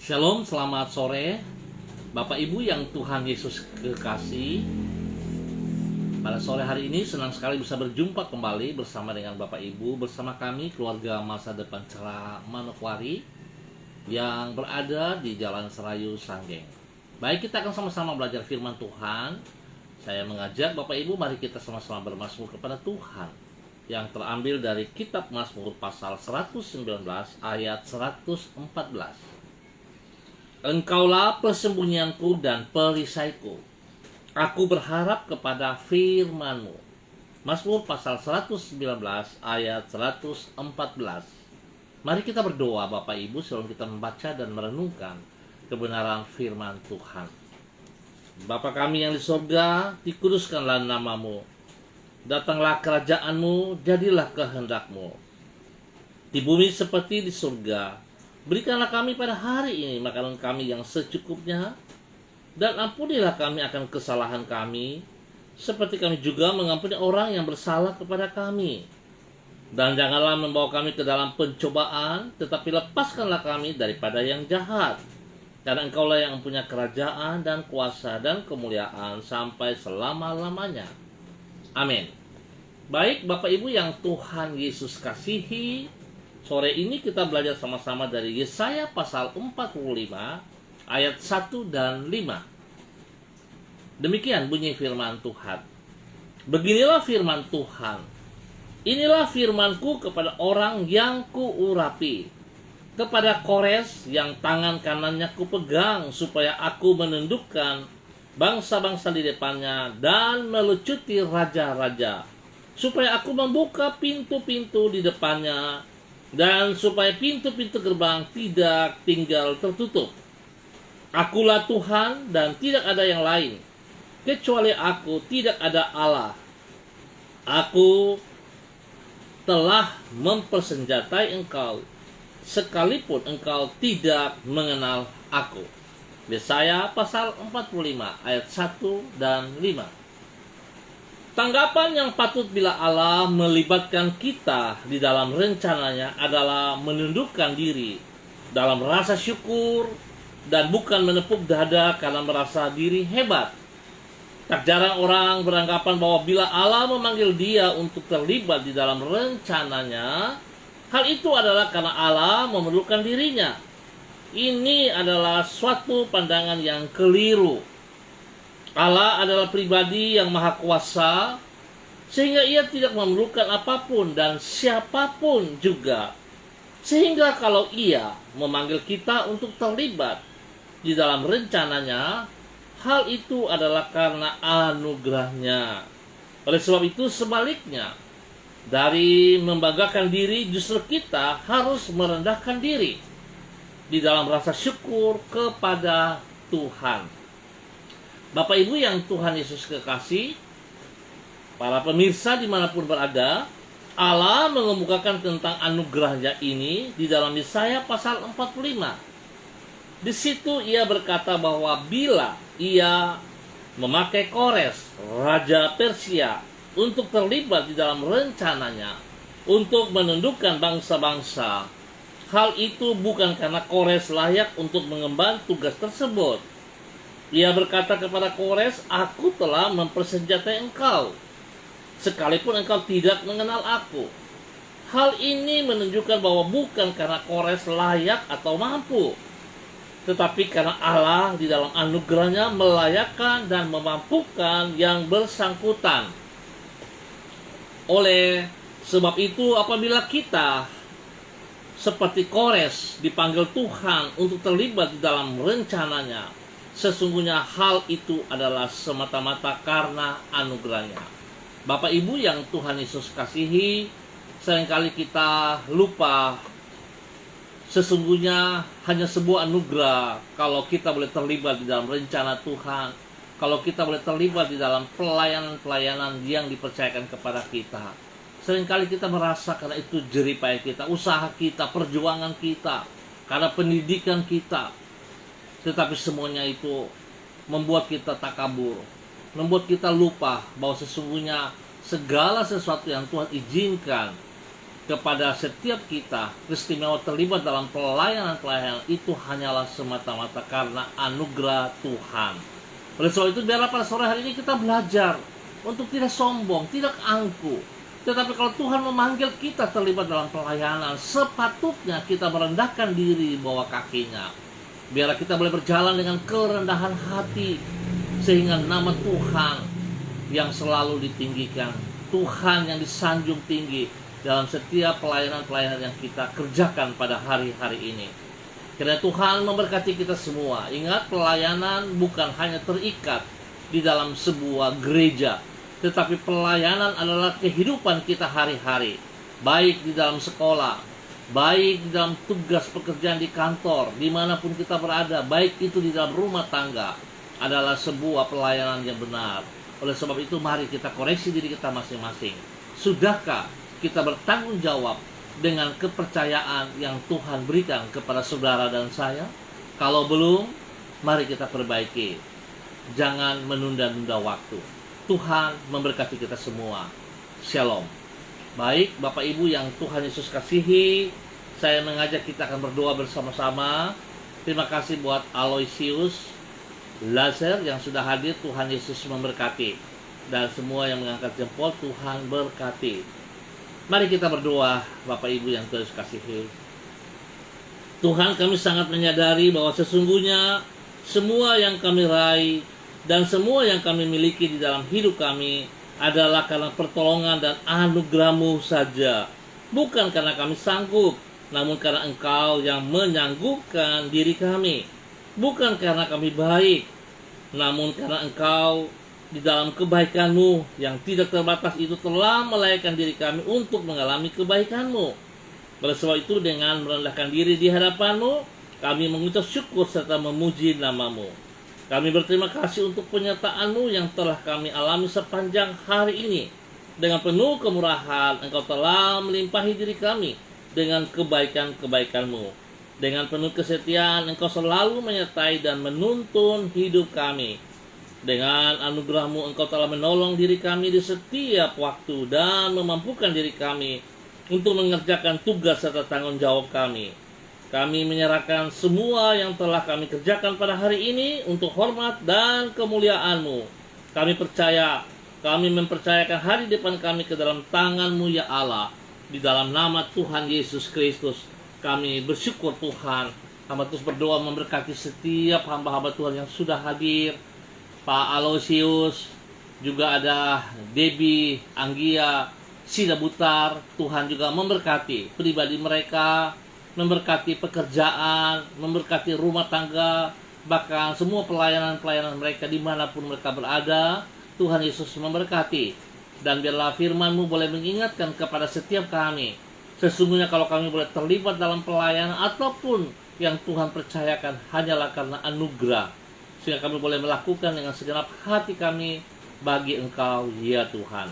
Shalom, selamat sore Bapak Ibu yang Tuhan Yesus kekasih. Pada sore hari ini senang sekali bisa berjumpa kembali bersama dengan Bapak Ibu, bersama kami keluarga Masa Depan Cerah Manokwari yang berada di Jalan Serayu Sanggeng. Baik, kita akan sama-sama belajar firman Tuhan. Saya mengajak Bapak Ibu, mari kita sama-sama bermazmur kepada Tuhan, yang terambil dari kitab Mazmur pasal 119 ayat 114. Engkaulah persembunyianku dan perisaiku. Aku berharap kepada firman-Mu. Mazmur pasal 119 ayat 114. Mari kita berdoa Bapak Ibu sebelum kita membaca dan merenungkan kebenaran firman Tuhan. Bapa kami yang di surga, dikuduskanlah nama-Mu. Datanglah kerajaan-Mu, jadilah kehendak-Mu. Di bumi seperti di surga. Berikanlah kami pada hari ini makanan kami yang secukupnya, dan ampunilah kami akan kesalahan kami, seperti kami juga mengampuni orang yang bersalah kepada kami. Dan janganlah membawa kami ke dalam pencobaan, tetapi lepaskanlah kami daripada yang jahat. Karena Engkaulah yang mempunyai kerajaan dan kuasa dan kemuliaan sampai selama-lamanya. Amin. Baik Bapak Ibu yang Tuhan Yesus kasihi, sore ini kita belajar sama-sama dari Yesaya pasal 45 ayat 1 dan 5. Demikian bunyi firman Tuhan. Beginilah firman Tuhan. Inilah firmanku kepada orang yang kuurapi, kepada Kores yang tangan kanannya kupegang, supaya aku menundukkan bangsa-bangsa di depannya dan melucuti raja-raja, supaya aku membuka pintu-pintu di depannya, dan supaya pintu-pintu gerbang tidak tinggal tertutup. Akulah Tuhan dan tidak ada yang lain. Kecuali aku tidak ada Allah. Aku telah mempersenjatai engkau, sekalipun engkau tidak mengenal aku. Yesaya pasal 45 ayat 1 dan 5. Tanggapan yang patut bila Allah melibatkan kita di dalam rencananya adalah menundukkan diri dalam rasa syukur dan bukan menepuk dada karena merasa diri hebat. Tak jarang orang beranggapan bahwa bila Allah memanggil dia untuk terlibat di dalam rencananya, hal itu adalah karena Allah memerlukan dirinya. Ini adalah suatu pandangan yang keliru. Allah adalah pribadi yang maha kuasa, sehingga ia tidak memerlukan apapun dan siapapun juga. Sehingga kalau ia memanggil kita untuk terlibat di dalam rencananya, hal itu adalah karena anugerahnya. Oleh sebab itu sebaliknya, dari membanggakan diri justru kita harus merendahkan diri di dalam rasa syukur kepada Tuhan. Bapak Ibu yang Tuhan Yesus kekasih, para pemirsa dimanapun berada, Allah mengemukakan tentang anugerahnya ini di dalam Yesaya pasal 45. Di situ ia berkata bahwa bila ia memakai Kores, Raja Persia, untuk terlibat di dalam rencananya, untuk menundukkan bangsa-bangsa, hal itu bukan karena Kores layak untuk mengemban tugas tersebut. Ia berkata kepada Kores, aku telah mempersenjatai engkau, sekalipun engkau tidak mengenal aku. Hal ini menunjukkan bahwa bukan karena Kores layak atau mampu, tetapi karena Allah di dalam anugerahnya melayakkan dan memampukan yang bersangkutan. Oleh sebab itu, apabila kita seperti Kores dipanggil Tuhan untuk terlibat di dalam rencananya, sesungguhnya hal itu adalah semata-mata karena anugerahnya. Bapak Ibu yang Tuhan Yesus kasihi, seringkali kita lupa sesungguhnya hanya sebuah anugerah kalau kita boleh terlibat di dalam rencana Tuhan, kalau kita boleh terlibat di dalam pelayanan-pelayanan yang dipercayakan kepada kita. Seringkali kita merasa karena itu jerih payah kita, usaha kita, perjuangan kita, karena pendidikan kita. Tetapi semuanya itu membuat kita takabur, membuat kita lupa bahwa sesungguhnya segala sesuatu yang Tuhan izinkan kepada setiap kita istimewa terlibat dalam pelayanan-pelayanan itu hanyalah semata-mata karena anugerah Tuhan. Oleh sebab itu biarlah pada sore hari ini kita belajar untuk tidak sombong, tidak angkuh. Tetapi kalau Tuhan memanggil kita terlibat dalam pelayanan, sepatutnya kita merendahkan diri di bawah kakinya. Biarlah kita boleh berjalan dengan kerendahan hati, sehingga nama Tuhan yang selalu ditinggikan, Tuhan yang disanjung tinggi dalam setiap pelayanan-pelayanan yang kita kerjakan pada hari-hari ini. Kiranya Tuhan memberkati kita semua. Ingat, pelayanan bukan hanya terikat di dalam sebuah gereja, tetapi pelayanan adalah kehidupan kita hari-hari, baik di dalam sekolah, baik di dalam tugas pekerjaan di kantor, dimanapun kita berada, baik itu di dalam rumah tangga, adalah sebuah pelayanan yang benar. Oleh sebab itu mari kita koreksi diri kita masing-masing. Sudahkah kita bertanggung jawab dengan kepercayaan yang Tuhan berikan kepada saudara dan saya? Kalau belum, mari kita perbaiki. Jangan menunda-nunda waktu. Tuhan memberkati kita semua. Shalom. Baik, Bapak Ibu yang Tuhan Yesus kasihi, saya mengajak kita akan berdoa bersama-sama. Terima kasih buat Aloysius Lazer yang sudah hadir. Tuhan Yesus memberkati. Dan semua yang mengangkat jempol, Tuhan berkati. Mari kita berdoa, Bapak Ibu yang Tuhan Yesus kasihi. Tuhan, kami sangat menyadari bahwa sesungguhnya semua yang kami raih dan semua yang kami miliki di dalam hidup kami adalah karena pertolongan dan anugerah-Mu saja. Bukan karena kami sanggup, namun karena Engkau yang menyanggupkan diri kami. Bukan karena kami baik, namun karena Engkau di dalam kebaikan-Mu yang tidak terbatas itu telah melayakkan diri kami untuk mengalami kebaikan-Mu. Oleh sebab itu, dengan merendahkan diri di hadapan-Mu, kami mengucap syukur serta memuji nama-Mu. Kami berterima kasih untuk penyertaan-Mu yang telah kami alami sepanjang hari ini. Dengan penuh kemurahan, Engkau telah melimpahi diri kami dengan kebaikan-kebaikan-Mu. Dengan penuh kesetiaan, Engkau selalu menyertai dan menuntun hidup kami. Dengan anugerah-Mu, Engkau telah menolong diri kami di setiap waktu dan memampukan diri kami untuk mengerjakan tugas serta tanggung jawab kami. Kami menyerahkan semua yang telah kami kerjakan pada hari ini untuk hormat dan kemuliaan-Mu. Kami percaya, kami mempercayakan hari depan kami ke dalam tangan-Mu ya Allah. Di dalam nama Tuhan Yesus Kristus, kami bersyukur Tuhan. Hamba terus berdoa memberkati setiap hamba-hamba Tuhan yang sudah hadir. Pak Aloysius, juga ada Debbie, Anggia, Sida Butar. Tuhan juga memberkati pribadi mereka, memberkati pekerjaan, memberkati rumah tangga, bahkan semua pelayanan-pelayanan mereka dimanapun mereka berada. Tuhan Yesus memberkati. Dan biarlah firman-Mu boleh mengingatkan kepada setiap kami. Sesungguhnya kalau kami boleh terlibat dalam pelayanan ataupun yang Tuhan percayakan hanyalah karena anugerah. Sehingga kami boleh melakukan dengan segenap hati kami bagi Engkau, ya Tuhan.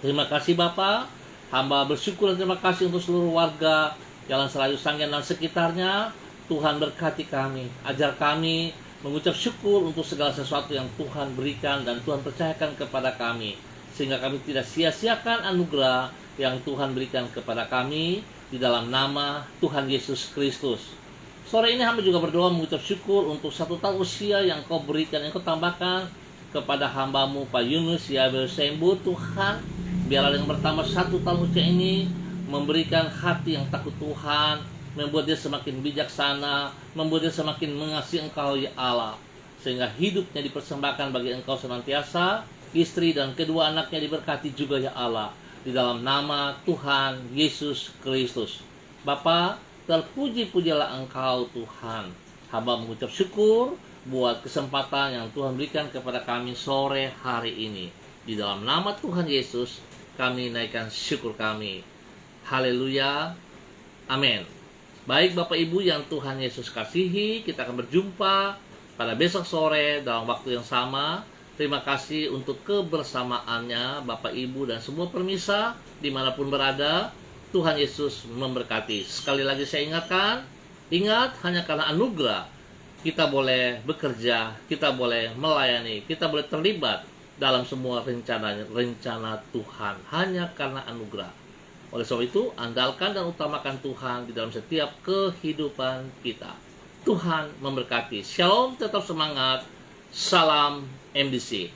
Terima kasih Bapa. Hamba bersyukur dan terima kasih untuk seluruh warga Jalan Selayu Sanggen dan sekitarnya. Tuhan berkati kami, ajar kami mengucap syukur untuk segala sesuatu yang Tuhan berikan dan Tuhan percayakan kepada kami, sehingga kami tidak sia-siakan anugerah yang Tuhan berikan kepada kami di dalam nama Tuhan Yesus Kristus. Sore ini hamba juga berdoa mengucap syukur untuk 1 tahun usia yang Kau berikan, yang Kau tambahkan kepada hamba-Mu Pak Yunus Yabel Sembu. Tuhan, biarlah dengan bertambah 1 tahun usia ini memberikan hati yang takut Tuhan, membuat dia semakin bijaksana, membuat dia semakin mengasihi Engkau ya Allah, sehingga hidupnya dipersembahkan bagi Engkau senantiasa. Istri dan kedua anaknya diberkati juga ya Allah, di dalam nama Tuhan Yesus Kristus. Bapa, terpuji-pujilah Engkau Tuhan. Hamba mengucap syukur buat kesempatan yang Tuhan berikan kepada kami sore hari ini. Di dalam nama Tuhan Yesus kami naikkan syukur kami. Haleluya. Amin. Baik Bapak Ibu yang Tuhan Yesus kasihi, kita akan berjumpa pada besok sore dalam waktu yang sama. Terima kasih untuk kebersamaannya Bapak Ibu dan semua permisa dimanapun berada. Tuhan Yesus memberkati. Sekali lagi saya ingatkan, ingat, hanya karena anugerah kita boleh bekerja, kita boleh melayani, kita boleh terlibat dalam semua rencana Tuhan. Hanya karena anugerah. Oleh sebab itu, andalkan dan utamakan Tuhan di dalam setiap kehidupan kita. Tuhan memberkati. Shalom, tetap semangat. Salam MDC.